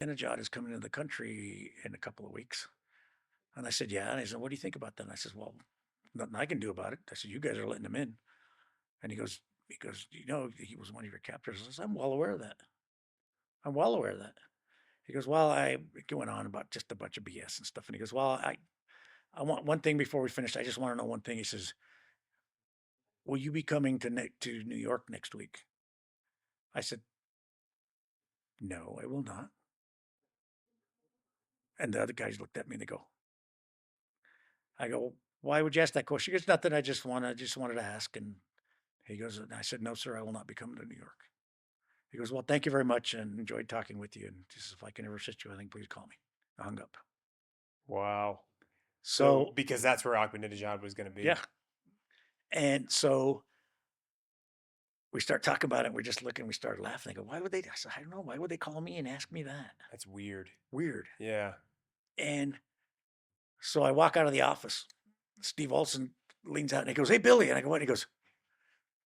Ahmadinejad is coming into the country in a couple of weeks. And I said, yeah. And he said, what do you think about that? And I said, well, nothing I can do about it. I said, you guys are letting him in. And he goes, he was one of your captors. I said, I'm well aware of that. I'm well aware of that. He goes, well, I going on about just a bunch of BS and stuff. And he goes, well, I want one thing before we finish. I just want to know one thing. He says, will you be coming to New York next week? I said, no, I will not. And the other guys looked at me and they go, I go, why would you ask that question? He goes, nothing. I just wanted to ask. And he goes, and I said, no, sir, I will not be coming to New York. He goes, well, thank you very much and enjoyed talking with you. And just if I can ever assist you, I think please call me. I hung up. Wow. So So because that's where Ahmadinejad was going to yeah. be. And so we start talking about it. We're just looking, we started laughing. I go, why would they? I said, I don't know. Why would they call me and ask me that? That's weird. Weird. Yeah. And so I walk out of the office. Steve Olson leans out and he goes, hey, Billy. And I go, what? And he goes,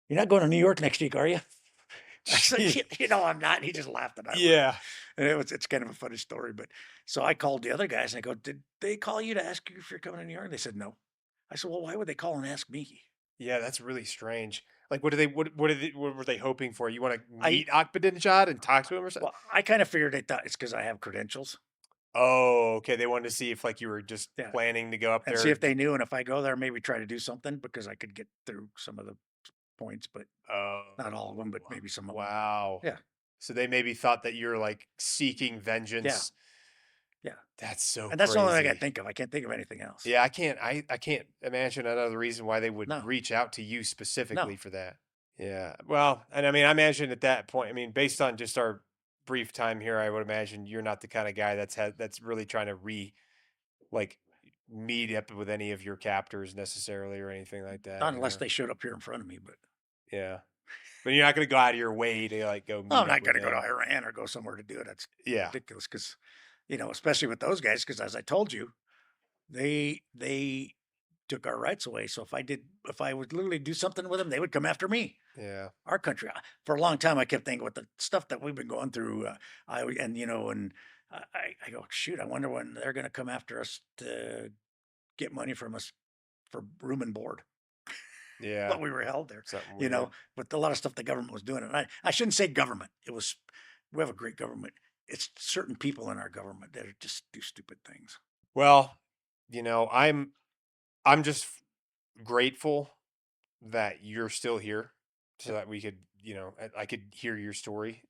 you're not going to New York next week, are you? I said, I'm not. And he just laughed and I laughed. Yeah. And it's kind of a funny story. But so I called the other guys and I go, did they call you to ask you if you're coming to New York? And they said, no. I said, well, why would they call and ask me? Yeah, that's really strange. Like, what were they hoping for? You want to I, meet Ahmadinejad and talk to him or something? well, I kind of figured they thought it's because I have credentials. Oh, okay. They wanted to see if like you were just Yeah. planning to go up And see there. if they knew. And if I go there, maybe try to do something because I could get through some of the points, but not all of them, but Oh, maybe some of them. wow. Yeah. So they maybe thought that you're like seeking Yeah. vengeance. Yeah. That's so And that's the only thing I can crazy. think of. I can't think of anything else. Yeah, I can't imagine another reason why they would No, reach out to you no. specifically for that. Yeah. Well, and I mean, I imagine at that point, I mean, based on just our brief time here, I would imagine you're not the kind of guy that's really trying to like meet up with any of your captors necessarily or anything like that, Not unless they showed up here in front of me, but Yeah. But you're not going to go out of your way to like go I'm meet up not with going to go to them. Iran or go somewhere to do it. That's Yeah. ridiculous because, especially with those guys, because as I told you, they took our rights away. So if I would literally do something with them, they would come after me. Yeah. Our country. For a long time, I kept thinking with the stuff that we've been going through, and I go, shoot, I wonder when they're going to come after us to get money from us for room and board Yeah. while we were held there, Something you know. weird. But a lot of stuff the government was doing, and I shouldn't say government. We have a great government. It's certain people in our government that just do stupid things. Well, you know, I'm just grateful that you're still here so that we could, I could hear your story.